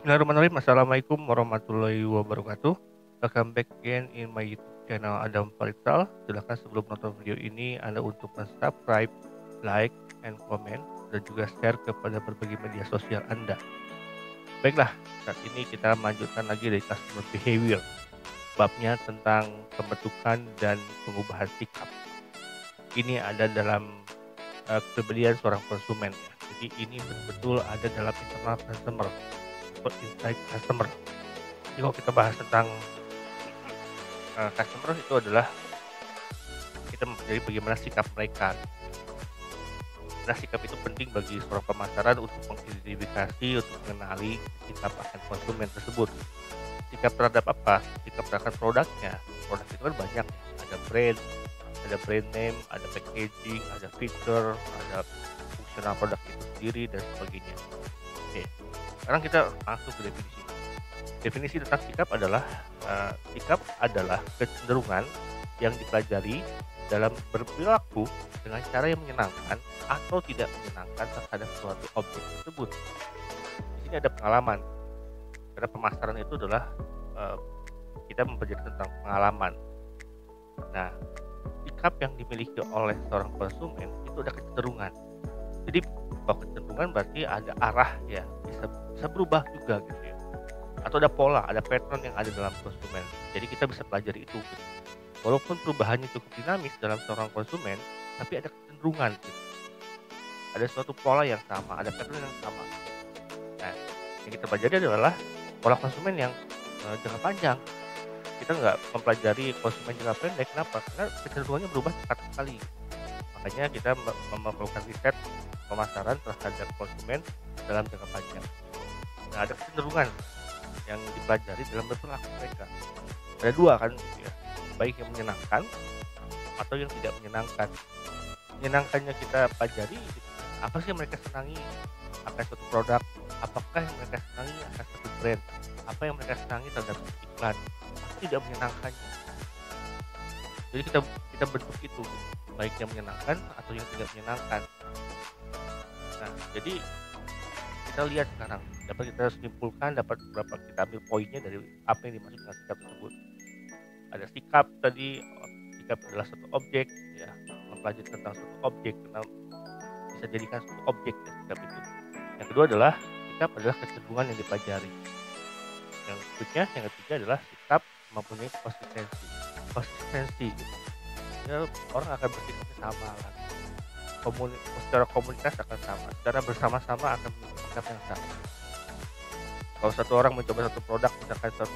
Bismillahirrahmanirrahim. Assalamualaikum warahmatullahi wabarakatuh. Welcome back again in my YouTube channel Adam Farisal. Silahkan sebelum nonton video ini Anda untuk subscribe, like, and comment, dan juga share kepada berbagai media sosial Anda. Baiklah, saat ini kita lanjutkan lagi dari customer behavior. Babnya tentang pembentukan dan pengubahan sikap. Ini ada dalam kepribadian seorang konsumen. Jadi ini betul-betul ada dalam internal customer atau inside customer. Jadi kalau kita bahas tentang customer itu adalah kita mempelajari bagaimana sikap mereka. Nah, sikap itu penting bagi seorang pemasaran untuk mengidentifikasi, untuk mengenali sikap akan konsumen tersebut. Sikap terhadap apa? Sikap terhadap produknya. Produk itu kan banyak, ada brand name, ada packaging, ada feature, ada fungsional produk itu sendiri dan sebagainya. Oke, sekarang kita langsung ke definisi. Definisi tentang sikap adalah kecenderungan yang dipelajari dalam berperilaku dengan cara yang menyenangkan atau tidak menyenangkan terhadap suatu objek tersebut. Di sini ada pengalaman. Karena pemasaran itu adalah kita mempelajari tentang pengalaman. Nah, sikap yang dimiliki oleh seorang konsumen itu ada kecenderungan. Jadi kalau kecenderungan berarti ada arah ya, bisa berubah juga gitu ya. Atau ada pola, ada pattern yang ada dalam konsumen. Jadi kita bisa pelajari itu. Gitu. Walaupun perubahannya cukup dinamis dalam seorang konsumen, tapi ada kecenderungan gitu. Ada suatu pola yang sama, ada pattern yang sama. Nah, yang kita pelajari adalah pola konsumen yang jangka panjang. Kita nggak mempelajari konsumen jangka pendek. Kenapa? Karena kecenderungannya berubah cepat sekali. Makanya kita melakukan riset pemasaran terhadap konsumen dalam jangka panjang. Nah, ada kecenderungan yang dipelajari dalam berperilaku mereka. Ada dua kan, gitu ya. Baik yang menyenangkan atau yang tidak menyenangkan. Menyenangkannya kita pelajari, apa sih yang mereka senangi akan suatu produk, apakah yang mereka senangi akan suatu brand, apa yang mereka senangi terhadap iklan, apa tidak menyenangkannya. Jadi kita bentuk itu, baik yang menyenangkan atau yang tidak menyenangkan. Nah, jadi kita lihat sekarang, dapat kita simpulkan, dapat berapa kita ambil poinnya dari apa yang dimaksud dengan sikap tersebut. Ada sikap tadi, sikap adalah suatu objek, ya, mempelajari tentang suatu objek, karena bisa jadikan suatu objek ya, sikap itu. Yang kedua adalah sikap adalah kecenderungan yang dipelajari. Yang berikutnya, yang ketiga adalah sikap mempunyai konsistensi gitu. Ya, orang akan bersikapnya sama kan. Secara komunitas akan sama, secara bersama-sama akan memiliki sikap yang sama. Kalau satu orang mencoba satu produk, misalkan satu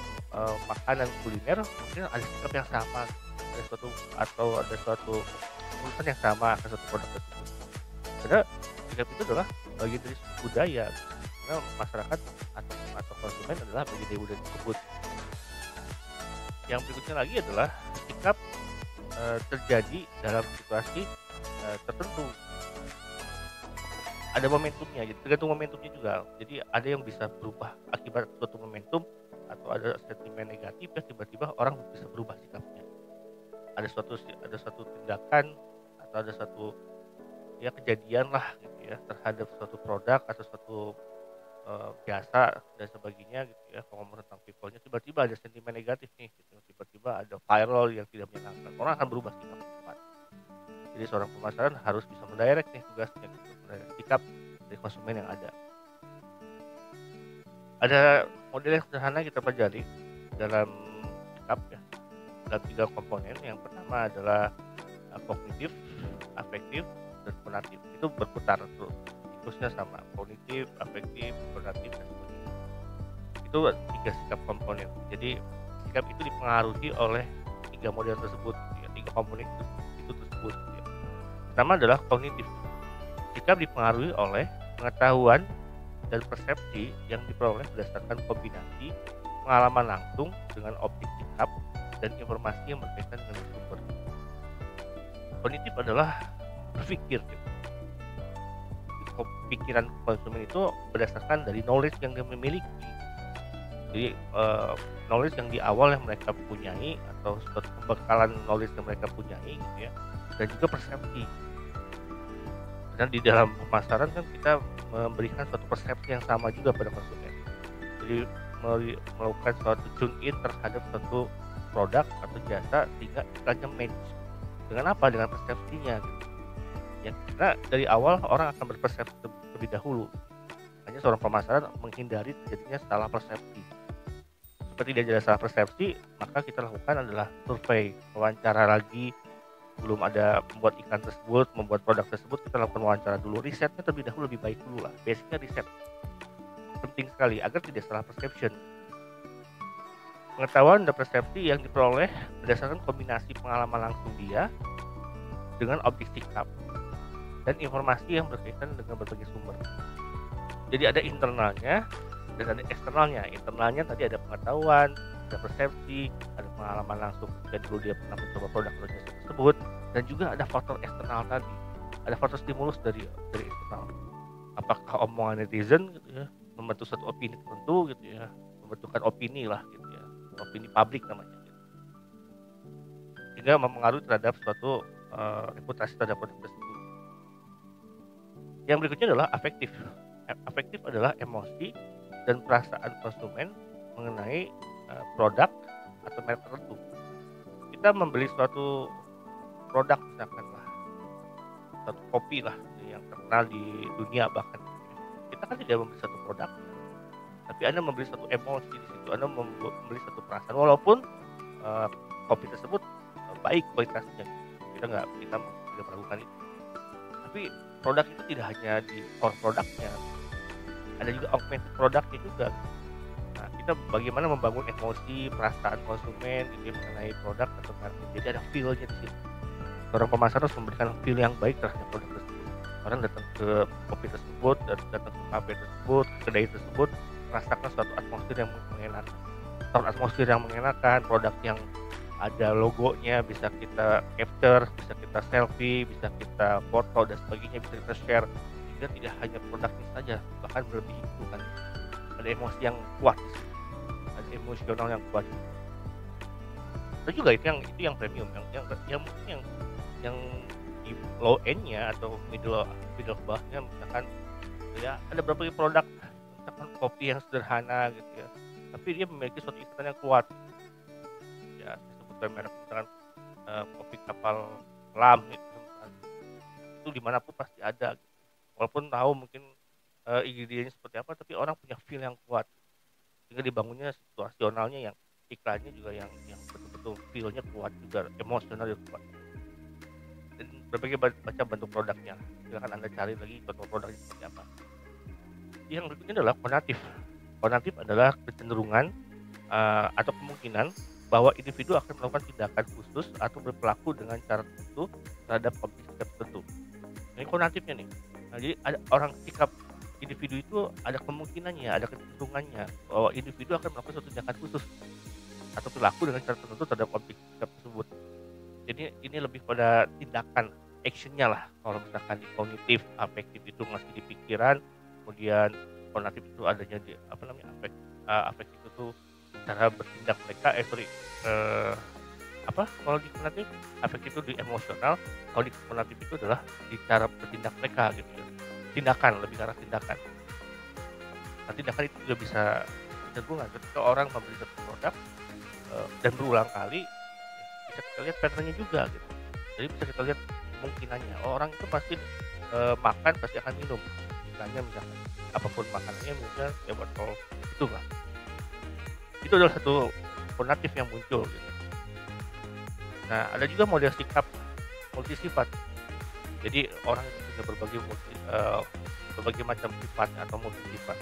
makanan kuliner, mungkin ada sikap yang sama, ada suatu urusan yang sama akan suatu produk tersebut. Karena sikap itu adalah bagian dari budaya, karena masyarakat atau konsumen adalah bagian dari budaya tersebut. Yang berikutnya lagi adalah sikap terjadi dalam situasi tertentu. Ada momentumnya, jadi tergantung momentumnya juga. Jadi ada yang bisa berubah akibat suatu momentum, atau ada sentimen negatif ya, tiba-tiba orang bisa berubah sikapnya. Ada suatu tindakan atau ada suatu ya kejadian lah gitu ya terhadap suatu produk atau suatu jasa dan sebagainya gitu ya. Kalau ngomong tentang people-nya, tiba-tiba ada sentimen negatif nih gitu. Tiba-tiba ada viral yang tidak menyenangkan, orang akan berubah sikap cepat. Jadi seorang pemasaran harus bisa mendirect nih tugasnya gitu, mendirect sikap dari konsumen yang ada. Ada model yang sederhana kita pelajari dalam sikap ya, dalam 3 komponen. Yang pertama adalah kognitif, afektif, dan konatif. Itu berputar terus, siklusnya sama, kognitif, afektif, konatif, dan sebagainya. Itu 3 sikap komponen. Jadi sikap itu dipengaruhi oleh 3 model tersebut, 3 komponen itu tersebut. Pertama adalah kognitif. Sikap dipengaruhi oleh pengetahuan dan persepsi yang diperoleh berdasarkan kombinasi pengalaman langsung dengan objek sikap dan informasi yang berkaitan dengan sumber. Kognitif adalah berpikir. Pikiran konsumen itu berdasarkan dari knowledge yang dia memiliki. Jadi knowledge yang di awal yang mereka punyai, atau suatu pembekalan knowledge yang mereka punyai gitu ya, dan juga persepsi. Dan di dalam pemasaran kan kita memberikan suatu persepsi yang sama juga pada konsumen. Jadi melakukan suatu tune in terhadap suatu produk atau jasa sehingga iklannya match. Dengan apa? Dengan persepsinya gitu. Ya karena dari awal orang akan berpersepsi terlebih dahulu. Hanya seorang pemasaran menghindari terjadinya salah persepsi. Seperti dia jadi salah persepsi, maka kita lakukan adalah survei, wawancara lagi. Sebelum ada membuat iklan tersebut, membuat produk tersebut, kita lakukan wawancara dulu. Risetnya terlebih dahulu lebih baik dulu lah. Basicnya riset penting sekali agar tidak salah perception. Pengetahuan dan persepsi yang diperoleh berdasarkan kombinasi pengalaman langsung dia dengan objek sikap dan informasi yang berkaitan dengan berbagai sumber. Jadi ada internalnya dan ada eksternalnya. Internalnya tadi ada pengetahuan, ada persepsi, ada pengalaman langsung ketika dulu dia pernah mencoba produk atau jasa tersebut, dan juga ada faktor eksternal tadi. Ada faktor stimulus dari eksternal. Apakah omongan netizen gitu ya, membentuk satu opini tertentu gitu ya, membentukkan opini lah gitu ya, opini publik namanya gitu. Sehingga mempengaruhi terhadap suatu reputasi terhadap produk tersebut. Yang berikutnya adalah afektif. Afektif adalah emosi dan perasaan konsumen mengenai produk atau merek tertentu. Kita membeli suatu produk misalkan lah, satu kopi lah yang terkenal di dunia bahkan. Kita kan tidak membeli satu produk, tapi Anda membeli satu emosi di situ, Anda membeli satu perasaan walaupun kopi tersebut baik kualitasnya. Kita tidak melakukan itu. Tapi produk itu tidak hanya di core produknya, ada juga augmented produknya juga. Nah, kita bagaimana membangun emosi, perasaan konsumen gitu mengenai produk atau merek. Jadi ada feel-nya di situ. Seorang pemasaran harus memberikan feel yang baik terhadap produk tersebut. Orang datang ke kopi tersebut, datang ke kafe tersebut, ke kedai tersebut, merasakan suatu atmosfer yang mengenakan. Atmosfer yang mengenakan, produk yang ada logonya bisa kita capture, bisa kita selfie, bisa kita foto dan sebagainya, bisa kita share. Sehingga tidak hanya produknya saja, bahkan melebihi itu kan. Ada emosi yang kuat, ada emosional yang kuat. Itu juga itu yang premium, yang di low end-nya atau middle bawahnya misalkan ya ada beberapa produk misalkan kopi yang sederhana gitu ya, tapi dia memiliki suatu ikatan yang kuat. Ya sebutkan merek misalkan kopi kapal selam gitu kan. Itu dimanapun pasti ada gitu. Walaupun tahu mungkin ingredientnya seperti apa, tapi orang punya feel yang kuat sehingga dibangunnya situasionalnya yang iklannya juga yang betul-betul feel-nya kuat juga, emosional yang kuat. Dan berbagai macam bentuk produknya, silakan Anda cari lagi contoh produknya seperti apa. Yang berikutnya adalah konatif. Konatif adalah kecenderungan atau kemungkinan bahwa individu akan melakukan tindakan khusus atau berperilaku dengan cara tertentu terhadap objek tertentu. Ini konatifnya nih. Nah, jadi ada orang sikap individu itu ada kemungkinannya, ada kecenderungannya bahwa individu akan melakukan suatu tindakan khusus atau perilaku dengan cara tertentu terhadap objek tersebut. Jadi ini lebih pada tindakan, actionnya lah. Kalau misalkan di kognitif, afektif itu masih di pikiran, kemudian konatif itu adanya di afektif itu cara bertindak mereka. Kalau di konatif, afektif itu di emosional. Kalau di konatif itu adalah di cara bertindak mereka gitu ya. Tindakan, lebih ke arah tindakan. Nah, tindakan itu juga bisa berhubungan ketika orang membeli satu produk dan berulang kali, bisa kita lihat patternnya juga gitu. Jadi bisa kita lihat kemungkinannya orang itu pasti makan pasti akan minum, misalnya apapun makanannya misalnya ya botol itu lah. Itu adalah satu konatif yang muncul gitu. Nah, ada juga model sikap multisifat. Jadi orang itu punya berbagai macam sifat atau multisifat.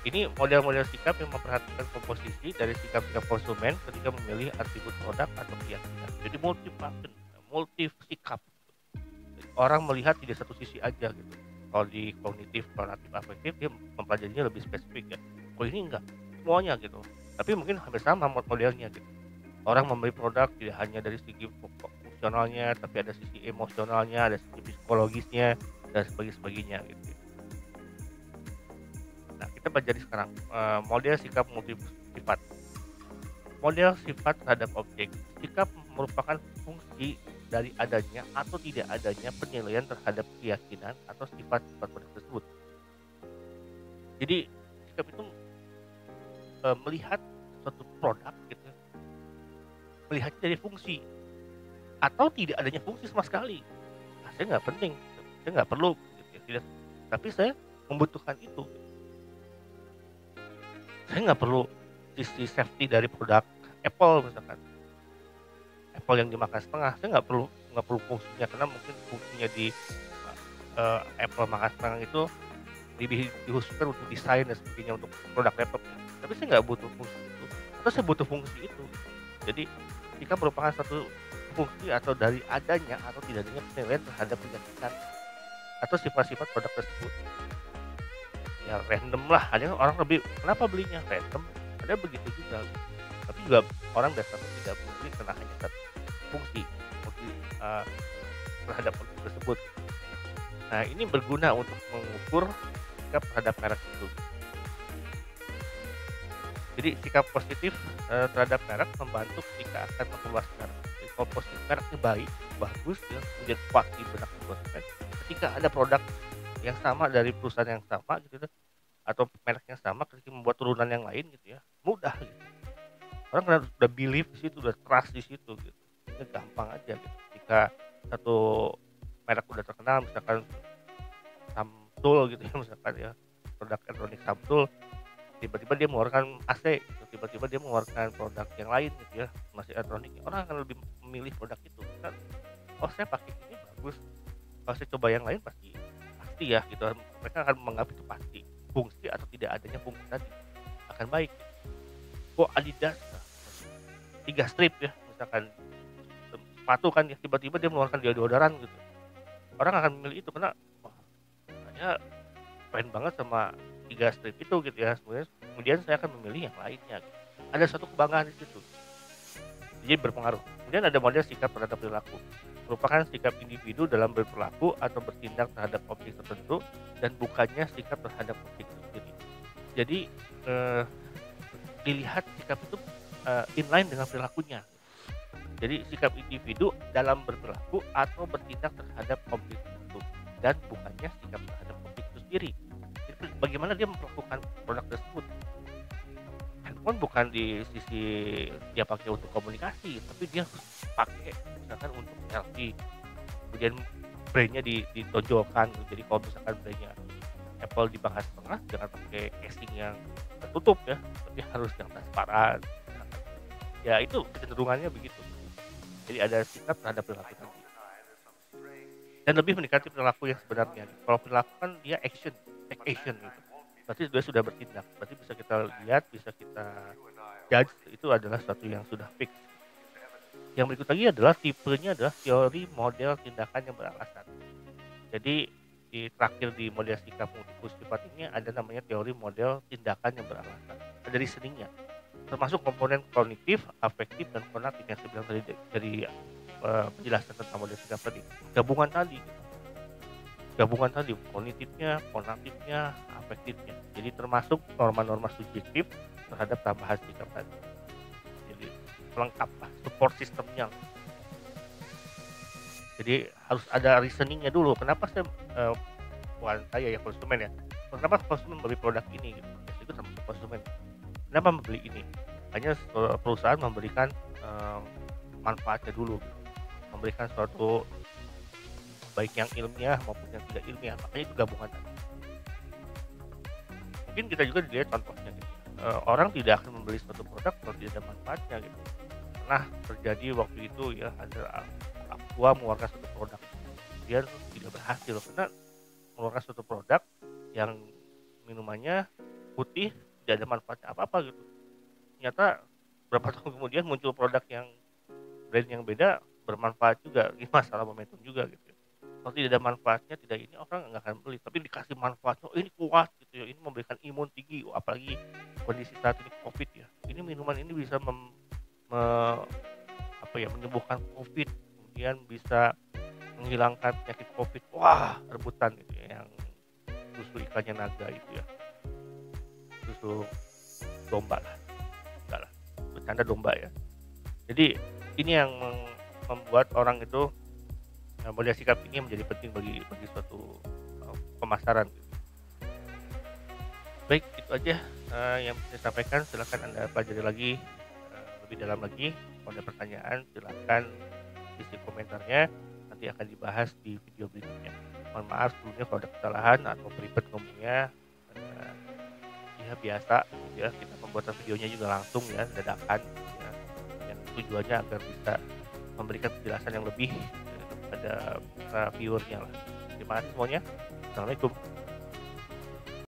Ini model-model sikap yang memperhatikan komposisi dari sikap-sikap konsumen ketika memilih atribut produk atau keyakinan. Jadi multi sikap. Orang melihat tidak satu sisi aja gitu. Kalau di kognitif, konatif, afektif dia mempelajarinya lebih spesifik ya. Kalau ini enggak, semuanya gitu. Tapi mungkin hampir sama modelnya gitu. Orang membeli produk tidak hanya dari segi fungsionalnya, tapi ada sisi emosionalnya, ada sisi psikologisnya dan sebagainya gitu. Nah, kita pelajari sekarang model sikap multisifat. Model sifat terhadap objek. Sikap merupakan fungsi dari adanya atau tidak adanya penilaian terhadap keyakinan atau sifat-sifat produk tersebut. Jadi sikap itu melihat suatu produk gitu, melihatnya dari fungsi atau tidak adanya fungsi sama sekali. Nah, saya nggak penting, saya nggak perlu gitu ya, tidak, tapi saya membutuhkan itu. Saya nggak perlu sisi safety dari produk Apple misalkan, Apple yang dimakan setengah, saya nggak perlu fungsinya karena mungkin fungsinya di Apple makan setengah itu dikhususkan untuk desain dan sebagainya untuk produk laptop. Tapi saya nggak butuh fungsi itu, atau saya butuh fungsi itu. Jadi jika merupakan satu fungsi atau dari adanya atau tidak adanya penilaian terhadap keyakinan atau sifat-sifat produk tersebut. Ya random lah, ada orang lebih kenapa belinya random, ada begitu juga. Tapi juga orang dasarnya tidak membeli karena hanya satu fungsi uh, terhadap produk tersebut. Nah ini berguna untuk mengukur sikap terhadap merek itu. Jadi sikap positif terhadap merek membantu ketika akan mengeluas merek. Jadi kalau positif mereknya baik, bagus ya, kemudian kuat di benak konsumen. Ketika ada produk yang sama dari perusahaan yang sama gitu atau merek yang sama, ketika membuat turunan yang lain gitu ya, mudah gitu. Orang kan udah believe di situ, udah trust di situ gitu. Itu gampang aja gitu. Jika satu merek udah terkenal, misalkan Samsung gitu ya, misalkan ya, produk elektronik Samsung, tiba-tiba dia mengeluarkan AC gitu, tiba-tiba dia mengeluarkan produk yang lain gitu ya, masih elektronik, orang akan lebih memilih produk itu kan. Oh saya pakai ini bagus, kalau saya coba yang lain pasti ya gitu, mereka akan menganggap itu pasti fungsi atau tidak adanya fungsi tadi akan baik. Oh Adidas 3 strip ya misalkan sepatu kan ya, tiba-tiba dia mengeluarkan deodoran gitu, orang akan memilih itu karena wah kayaknya keren banget sama 3 strip itu gitu ya. Kemudian saya akan memilih yang lainnya gitu. Ada suatu kebanggaan di situ, jadi berpengaruh. Kemudian ada model sikap terhadap perilaku, merupakan sikap individu dalam berperilaku atau bertindak terhadap objek tertentu dan bukannya sikap terhadap objek itu sendiri. Jadi dilihat sikap itu inline dengan perilakunya. Jadi sikap individu dalam berperilaku atau bertindak terhadap objek tertentu dan bukannya sikap terhadap objek itu sendiri. Jadi bagaimana dia melakukan produk tersebut. Handphone bukan di sisi dia pakai untuk komunikasi, tapi dia pakai misalkan untuk selfie. Kemudian brandnya ditonjolkan. Jadi kalau misalkan brandnya Apple dibahas setengah, jangan pakai casing yang tertutup ya, tapi harus yang transparan. Ya itu kecenderungannya begitu. Jadi ada sikap terhadap perilaku tadi. Dan lebih mendekati perilaku yang sebenarnya. Kalau perilaku kan dia action, take action gitu. Berarti dia sudah bertindak. Berarti bisa kita lihat, bisa kita judge itu adalah sesuatu yang sudah fix. Yang berikut lagi adalah tipenya adalah teori model tindakan yang beralasan. Jadi terakhir di model sikap multiple sifat ini ada namanya teori model tindakan yang beralasan. Ada reasoningnya, termasuk komponen kognitif, afektif, dan konatif yang saya bilang tadi dari penjelasan tentang model sikap tadi. Gabungan tadi kognitifnya, konatifnya, afektifnya. Jadi termasuk norma-norma subjektif terhadap tambahan sikap tadi. Jadi lengkap lah support sistemnya. Jadi harus ada reasoningnya dulu. Kenapa saya bukan saya ya konsumen ya. Kenapa konsumen membeli produk ini gitu. Ya, itu termasuk konsumen. Kenapa membeli ini? Hanya perusahaan memberikan manfaatnya dulu, memberikan suatu baik yang ilmiah maupun yang tidak ilmiah, makanya itu gabungan tadi. Mungkin kita juga dilihat contohnya gitu. Orang tidak akan membeli suatu produk kalau tidak ada manfaatnya gitu. Pernah terjadi waktu itu ya, ada Aqua mengeluarkan suatu produk, dia tidak berhasil karena mengeluarkan suatu produk yang minumannya putih, tidak ada manfaatnya apa-apa gitu. Ternyata berapa tahun kemudian muncul produk yang brand yang beda bermanfaat juga. Ini masalah momentum juga gitu. Kalau tidak ada manfaatnya, tidak ini, orang nggak akan beli. Tapi dikasih manfaatnya, oh ini kuat gitu ya, ini memberikan imun tinggi. Apalagi kondisi saat ini COVID ya, ini minuman ini bisa menyembuhkan COVID, kemudian bisa menghilangkan penyakit COVID. Wah, rebutan gitu ya, yang susu ikannya naga itu ya, susu domba lah, enggak lah, bercanda domba ya. Jadi ini yang membuat orang itu model sikap ini menjadi penting bagi suatu pemasaran. Baik, itu aja yang bisa saya sampaikan. Silakan Anda pelajari lagi lebih dalam lagi. Kalau ada pertanyaan silakan isi komentarnya, nanti akan dibahas di video berikutnya. Mohon maaf sebelumnya kalau ada kesalahan atau belibet ngomongnya. Eh, Ya biasa ya, kita pembuatan videonya juga langsung ya, dadakan ya, yang tujuannya agar bisa memberikan penjelasan yang lebih kepada para viewer-nya lah. Terima kasih semuanya. Assalamualaikum.